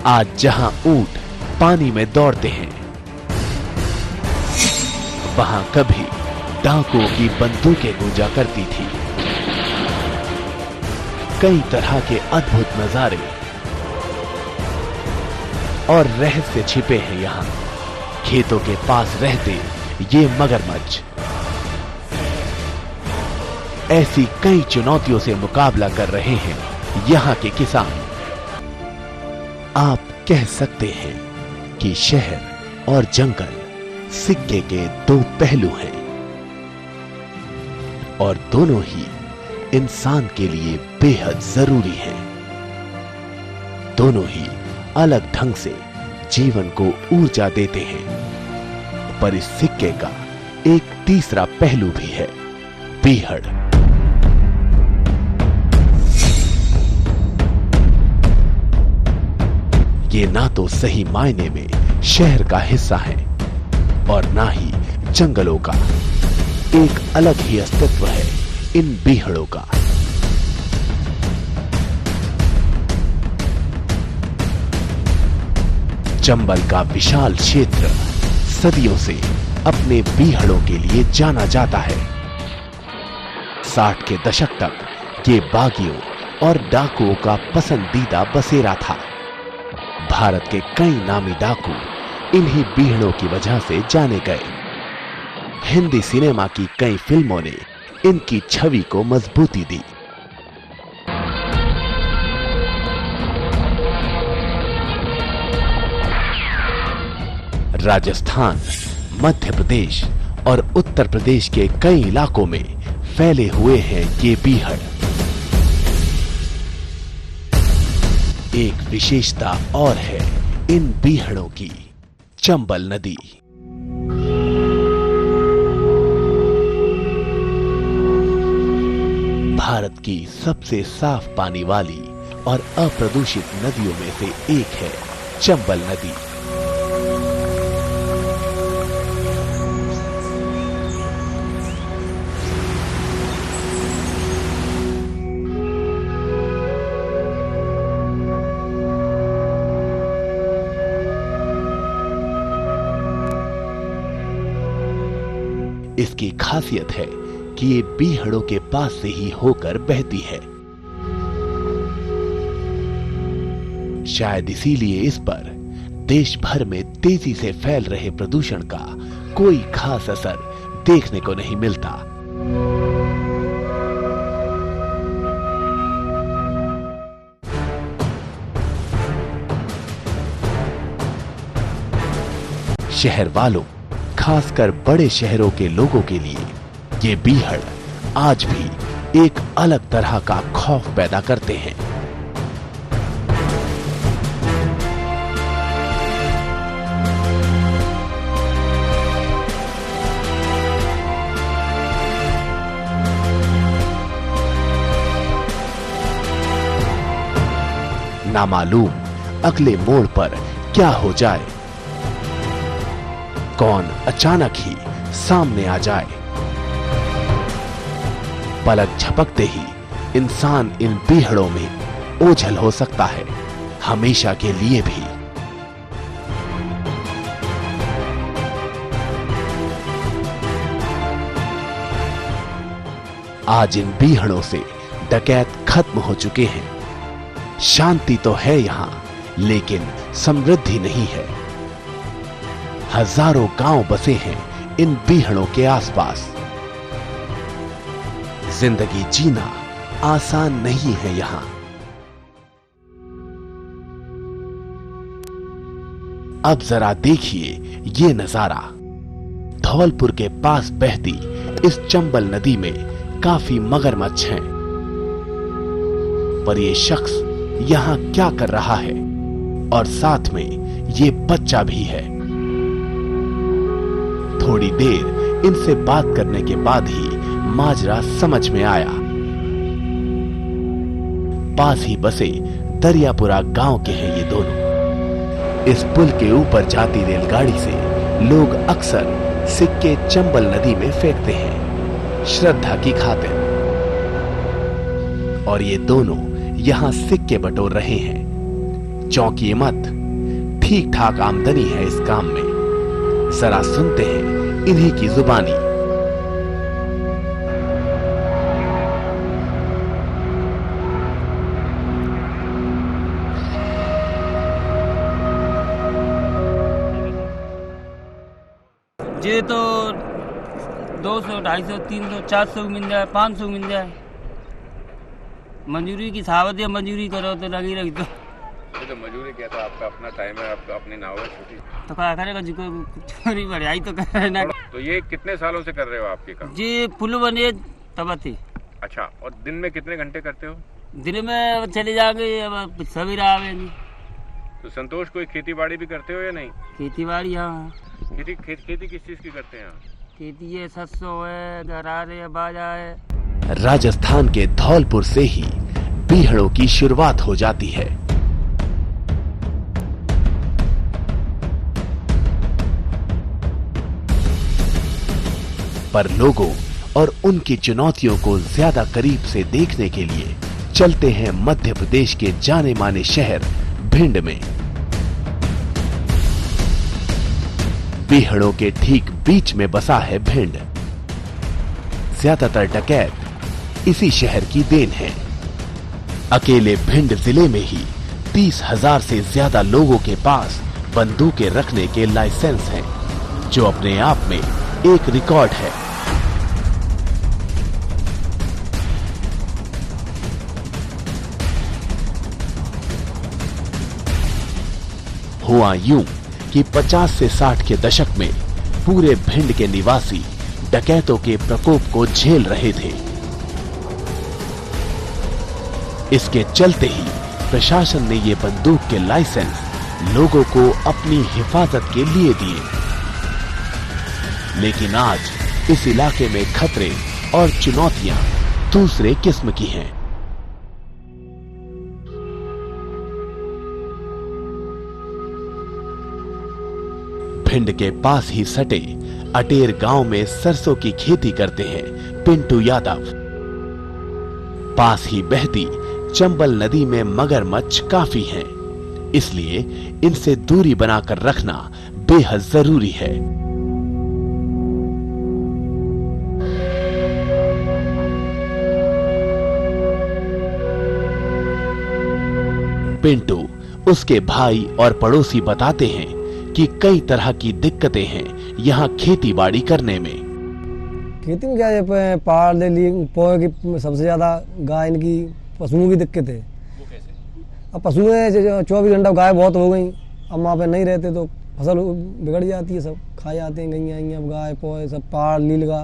आज जहां ऊंट पानी में दौड़ते हैं, वहां कभी डाकुओं की बंदूकें गूंजा करती थी। कई तरह के अद्भुत नजारे और रहस्य छिपे हैं यहां। खेतों के पास रहते ये मगरमच्छ ऐसी कई चुनौतियों से मुकाबला कर रहे हैं यहां के किसान। आप कह सकते हैं कि शहर और जंगल सिक्के के दो पहलू हैं और दोनों ही इंसान के लिए बेहद जरूरी हैं। दोनों ही अलग ढंग से जीवन को ऊर्जा देते हैं, पर इस सिक्के का एक तीसरा पहलू भी है, बीहड़। ये ना तो सही मायने में शहर का हिस्सा है और ना ही जंगलों का। एक अलग ही अस्तित्व है इन बीहड़ों का। चंबल का विशाल क्षेत्र सदियों से अपने बीहड़ों के लिए जाना जाता है। 60 के दशक तक ये बागियों और डाकुओं का पसंदीदा बसेरा था। भारत के कई नामी डाकू इन्हीं बीहड़ों की वजह से जाने गए। हिंदी सिनेमा की कई फिल्मों ने इनकी छवि को मजबूती दी। राजस्थान, मध्य प्रदेश और उत्तर प्रदेश के कई इलाकों में फैले हुए हैं ये बीहड़। एक विशेषता और है इन बीहड़ों की, चंबल नदी। भारत की सबसे साफ पानी वाली और अप्रदूषित नदियों में से एक है चंबल नदी। इसकी खासियत है कि ये बीहड़ों के पास से ही होकर बहती है। शायद इसीलिए इस पर देश भर में तेजी से फैल रहे प्रदूषण का कोई खास असर देखने को नहीं मिलता। शहर वालों, खासकर बड़े शहरों के लोगों के लिए ये बीहड़ आज भी एक अलग तरह का खौफ पैदा करते हैं। नामालूम अगले मोड़ पर क्या हो जाए, कौन अचानक ही सामने आ जाए। पलक झपकते ही इंसान इन बीहड़ों में ओझल हो सकता है, हमेशा के लिए भी। आज इन बीहड़ों से डकैत खत्म हो चुके हैं। शांति तो है यहां, लेकिन समृद्धि नहीं है। हजारों गांव बसे हैं इन बीहड़ों के आसपास। जिंदगी जीना आसान नहीं है यहां। अब जरा देखिए ये नजारा। धौलपुर के पास बहती इस चंबल नदी में काफी मगरमच्छ हैं, पर ये शख्स यहां क्या कर रहा है, और साथ में ये बच्चा भी है। थोड़ी देर इनसे बात करने के बाद ही माजरा समझ में आया। पास ही बसे दरियापुरा गांव के हैं ये दोनों। इस पुल के ऊपर जाती रेलगाड़ी से लोग अक्सर सिक्के चंबल नदी में फेंकते हैं, श्रद्धा की खातिर। और ये दोनों यहां सिक्के बटोर रहे हैं। चौंकिए मत, ठीक ठाक आमदनी है इस काम में। जरा सुनते हैं इन्हीं की जुबानी। ये तो 200, 250, 300, 400 मिल जाए, 500 मिल जाए। मजदूरी की सावत है, मजदूरी करो तो लगी रही तो मजदूरी क्या था, आपका अपना टाइम है, आपका अपनी नाव है छोटी, तो क्या करेगा जी, कोई चोरी बढ़ाई तो करे ना। तो ये कितने सालों से कर रहे हो आपके काम? जी पुल बने तब थी। अच्छा, और दिन में कितने घंटे करते हो? दिन में चले जाके अब सवेरा आवेंगे। तो संतोष कोई खेती बाड़ी भी करते हो या नहीं? खेती बाड़ी, हाँ। खेती किस चीज की करते हैं? खेती है, सरसों है, गरारे है, बाजा है। राजस्थान के धौलपुर से ही बीहड़ों की शुरुआत हो जाती है। पर लोगों और उनकी चुनौतियों को ज्यादा करीब से देखने के लिए चलते हैं मध्य प्रदेश के जाने माने शहर भिंड में। बीहड़ों के ठीक बीच में बसा है भिंड। ज्यादातर डकैत इसी शहर की देन है। अकेले भिंड जिले में ही 30,000 से ज्यादा लोगों के पास बंदूकें रखने के लाइसेंस हैं, जो अपने आप में एक रिकॉर्ड है। हुआ यूं कि 50 से 60 के दशक में पूरे भिंड के निवासी डकैतों के प्रकोप को झेल रहे थे। इसके चलते ही प्रशासन ने ये बंदूक के लाइसेंस लोगों को अपनी हिफाजत के लिए दिए। लेकिन आज इस इलाके में खतरे और चुनौतियां दूसरे किस्म की हैं। भिंड के पास ही सटे अटेर गांव में सरसों की खेती करते हैं पिंटू यादव। पास ही बहती चंबल नदी में मगरमच्छ काफी हैं, इसलिए इनसे दूरी बनाकर रखना बेहद जरूरी है। पिंटू, उसके भाई और पड़ोसी बताते हैं कि कई तरह की दिक्कतें हैं यहाँ खेती बाड़ी करने में। खेती में क्या है, पहाड़ ले लिए पोए की सबसे ज्यादा गाय, इनकी पशुओं की दिक्कत है। वो कैसे? अब पशुएं 24 घंटा गाय बहुत हो गई, अब वहाँ पे नहीं रहते तो फसल बिगड़ जाती है, सब खा जाते हैं गैया। अब गाय पोए सब पहाड़ लीलगा,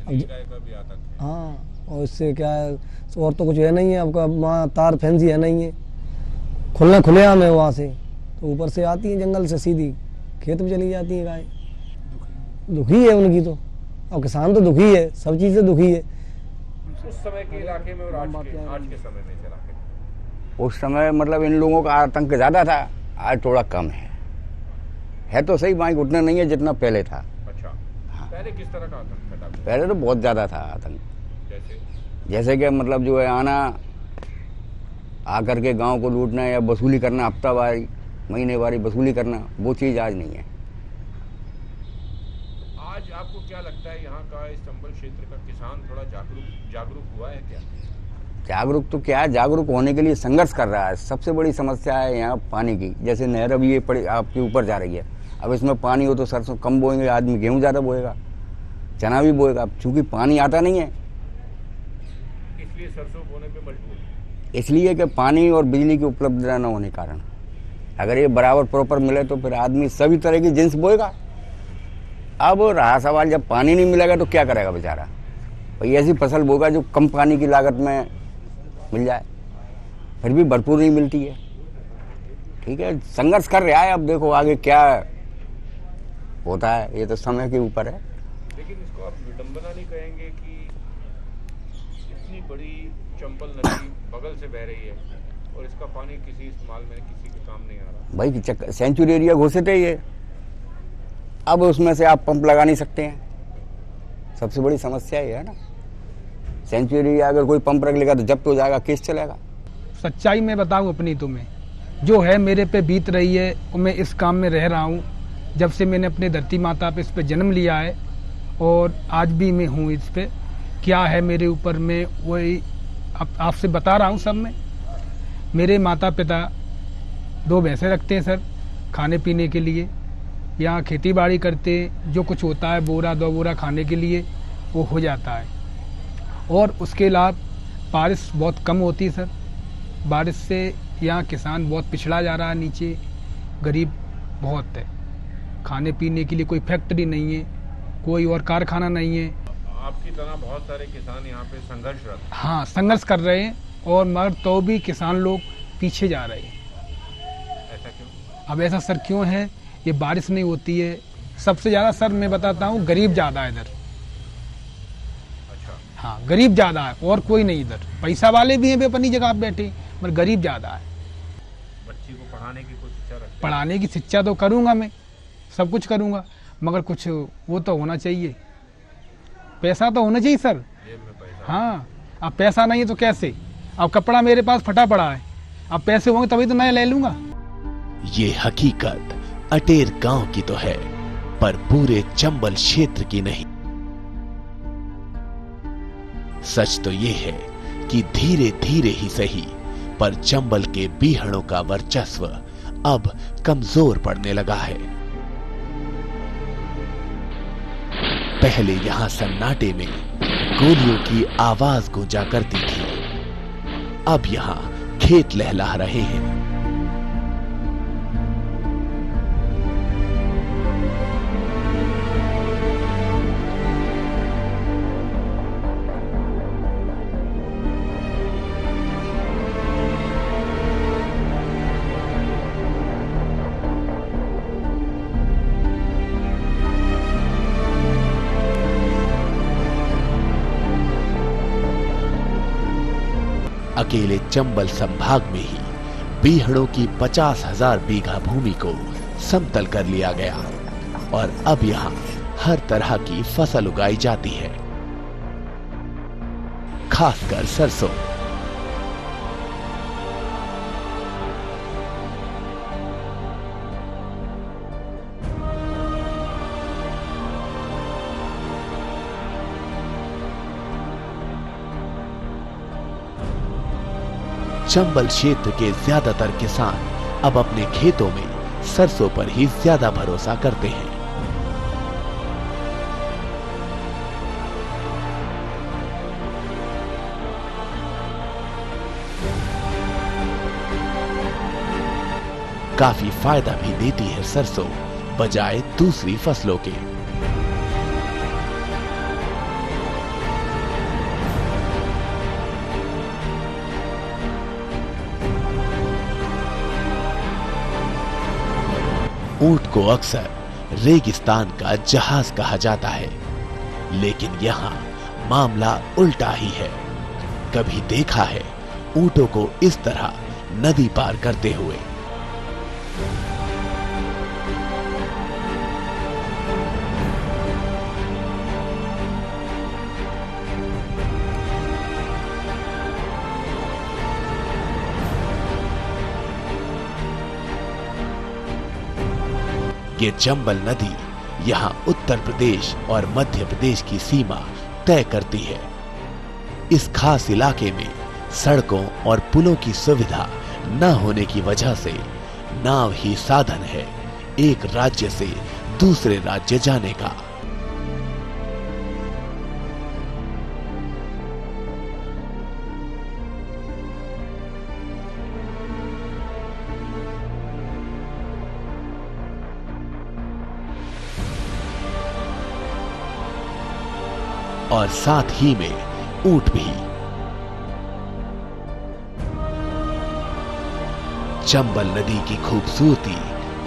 गाय का भी आता है। हाँ, और इससे क्या है, और तो कुछ है नहीं है। अब वहाँ तार फैंसी है नहीं है, खुले आम है वहाँ से, तो ऊपर से आती है जंगल से सीधी खेत में चली जाती है गाय। दुखी है उनकी तो, अब किसान तो दुखी है, सब चीजें दुखी है। उस समय के इलाके में और आज के समय में चला के, उस समय मतलब इन लोगों का आतंक ज्यादा था, आज थोड़ा कम है तो सही, बाइक उतना नहीं है जितना पहले था। अच्छा, हाँ। पहले किस तरह का आतंक था? पहले तो बहुत ज्यादा था आतंक। जैसे कि मतलब जो है आना, आकर के गांव को लूटना या वसूली करना, हफ्तावारी महीनेवारी वसूली करना, वो चीज आज नहीं है। आज आपको क्या लगता है, यहाँ का इस चंबल क्षेत्र का किसान थोड़ा जागरूक हुआ है क्या? जागरूक तो क्या है, जागरूक होने के लिए संघर्ष कर रहा है। सबसे बड़ी समस्या है यहाँ पानी की। जैसे नहर अब ये पड़ी आपके ऊपर जा रही है, अब इसमें पानी हो तो सरसों कम बोएंगे, आदमी गेहूं ज्यादा बोएगा, चना भी बोएगा। चूंकि पानी आता नहीं है, इसलिए सरसों बोने पे मजबूर है। इसलिए कि पानी और बिजली की उपलब्धता न होने के कारण। अगर ये बराबर प्रॉपर मिले तो फिर आदमी सभी तरह की जिन्स बोएगा। अब रहा सवाल, जब पानी नहीं मिलेगा तो क्या करेगा बेचारा? भाई ऐसी फसल बोएगा जो कम पानी की लागत में मिल जाए, फिर भी भरपूर नहीं मिलती है। ठीक है, संघर्ष कर रहा है, अब देखो आगे क्या होता है, ये तो समय के ऊपर है। लेकिन इसको आप विडंबना नहीं कहेंगे कि इतनी बड़ी चंबल नदी बगल से बह रही है और इसका पानी किसी इस्तेमाल में किसी के काम नहीं आ रहा? भाई सेंचुरी एरिया घोषित है ये, अब उसमें से आप पंप लगा नहीं सकते हैं। सबसे बड़ी समस्या ये है ना, सेंचुरी एरिया अगर कोई पंप रख लेगा तो जब्त हो जाएगा, केस चलेगा। सच्चाई में बताऊं अपनी तुम्हें, जो है मेरे पे बीत रही है, मैं इस काम में रह रहा हूँ जब से मैंने अपने धरती माता पे इस पे जन्म लिया है, और आज भी मैं हूँ इस पे। क्या है मेरे ऊपर, मैं वही आपसे बता रहा हूँ सब में। मेरे माता पिता 2 भैंसें रखते हैं सर खाने पीने के लिए, यहाँ खेती बाड़ी करते हैं, जो कुछ होता है बोरा 2 बोरा खाने के लिए वो हो जाता है। और उसके अलावा बारिश बहुत कम होती है सर, बारिश से यहाँ किसान बहुत पिछड़ा जा रहा है, नीचे गरीब बहुत है। खाने पीने के लिए कोई फैक्ट्री नहीं है, कोई और कारखाना नहीं है। आपकी तरह बहुत सारे किसान यहाँ पे संघर्षरत हैं। हाँ, संघर्ष कर रहे हैं, और मगर तो भी किसान लोग पीछे जा रहे हैं। ऐसा क्यों? अब ऐसा सर क्यों है, ये बारिश नहीं होती है। सबसे ज़्यादा सर मैं बताता हूँ, गरीब ज़्यादा है इधर। अच्छा। हाँ, गरीब ज़्यादा है और कोई नहीं इधर। पैसा वाले भी हैं वे अपनी जगह बैठे, मगर गरीब ज़्यादा है। बच्ची को पढ़ाने की कुछ इच्छा रखते हैं? पढ़ाने की शिक्षा तो करूँगा मैं, सब कुछ करूँगा, मगर कुछ वो तो होना चाहिए, पैसा तो होना चाहिए सर। जेब में पैसा। हाँ, अब पैसा नहीं है तो कैसे? अब कपड़ा मेरे पास फटा पड़ा है, अब पैसे होंगे तभी तो नया ले लूँगा। ये हकीकत अटेर गांव की तो है, पर पूरे चंबल क्षेत्र की नहीं। सच तो ये है कि धीरे धीरे ही सही, पर चंबल के बीहड़ों का वर्चस्व अब कमजोर पड़ने लगा है। पहले यहां सन्नाटे में गोलियों की आवाज गूंजा करती थी, अब यहां खेत लहला रहे हैं। अकेले चंबल संभाग में ही बीहड़ों की 50,000 बीघा भूमि को समतल कर लिया गया, और अब यहां हर तरह की फसल उगाई जाती है, खासकर सरसों। चंबल क्षेत्र के ज्यादातर किसान अब अपने खेतों में सरसों पर ही ज्यादा भरोसा करते हैं। काफी फायदा भी देती है सरसों बजाय दूसरी फसलों के। ऊंट को अक्सर रेगिस्तान का जहाज कहा जाता है, लेकिन यहाँ मामला उल्टा ही है। कभी देखा है ऊंटों को इस तरह नदी पार करते हुए? ये चंबल नदी यहाँ उत्तर प्रदेश और मध्य प्रदेश की सीमा तय करती है। इस खास इलाके में सड़कों और पुलों की सुविधा न होने की वजह से नाव ही साधन है एक राज्य से दूसरे राज्य जाने का। और साथ ही में ऊंट भी। चंबल नदी की खूबसूरती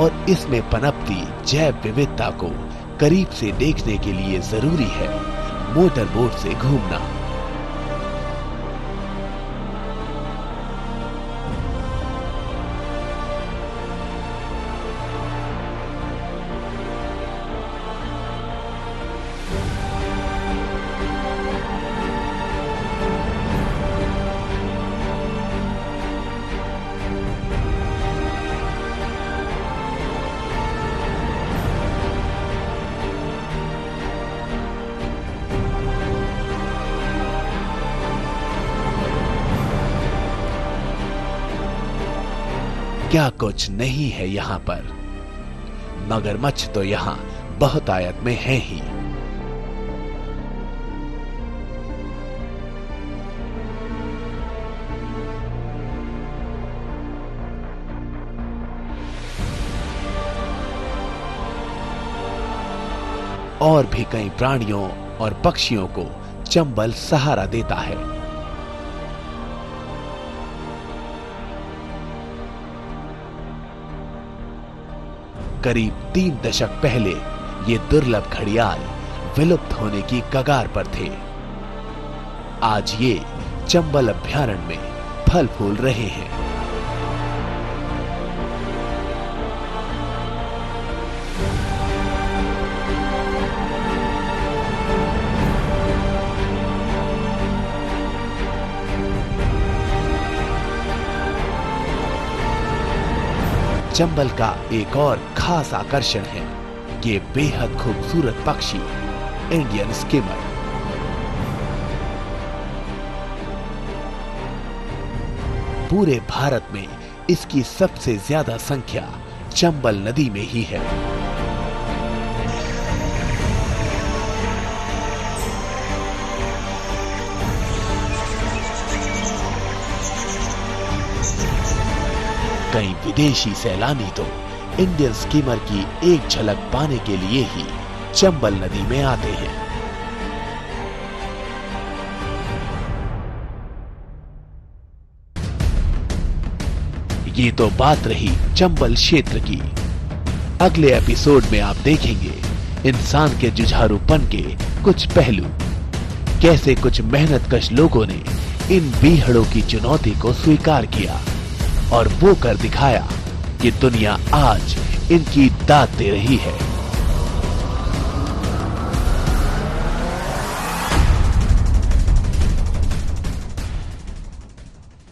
और इसमें पनपती जैव विविधता को करीब से देखने के लिए जरूरी है मोटर बोट से घूमना। क्या कुछ नहीं है यहाँ पर। मगरमच्छ तो यहाँ बहुतायत में है ही। और भी कई प्राणियों और पक्षियों को चंबल सहारा देता है। करीब 3 दशक पहले ये दुर्लभ घड़ियाल विलुप्त होने की कगार पर थे। आज ये चंबल अभयारण्य में फल फूल रहे हैं। चंबल का एक और खास आकर्षण है ये बेहद खूबसूरत पक्षी इंडियन स्किमर। पूरे भारत में इसकी सबसे ज्यादा संख्या चंबल नदी में ही है। कई विदेशी सैलानी तो इंडियन स्कीमर की एक झलक पाने के लिए ही चंबल नदी में आते हैं। ये तो बात रही चंबल क्षेत्र की। अगले एपिसोड में आप देखेंगे इंसान के जुझारूपन के कुछ पहलू, कैसे कुछ मेहनतकश लोगों ने इन बीहड़ों की चुनौती को स्वीकार किया और वो कर दिखाया कि दुनिया आज इनकी दाद दे रही है।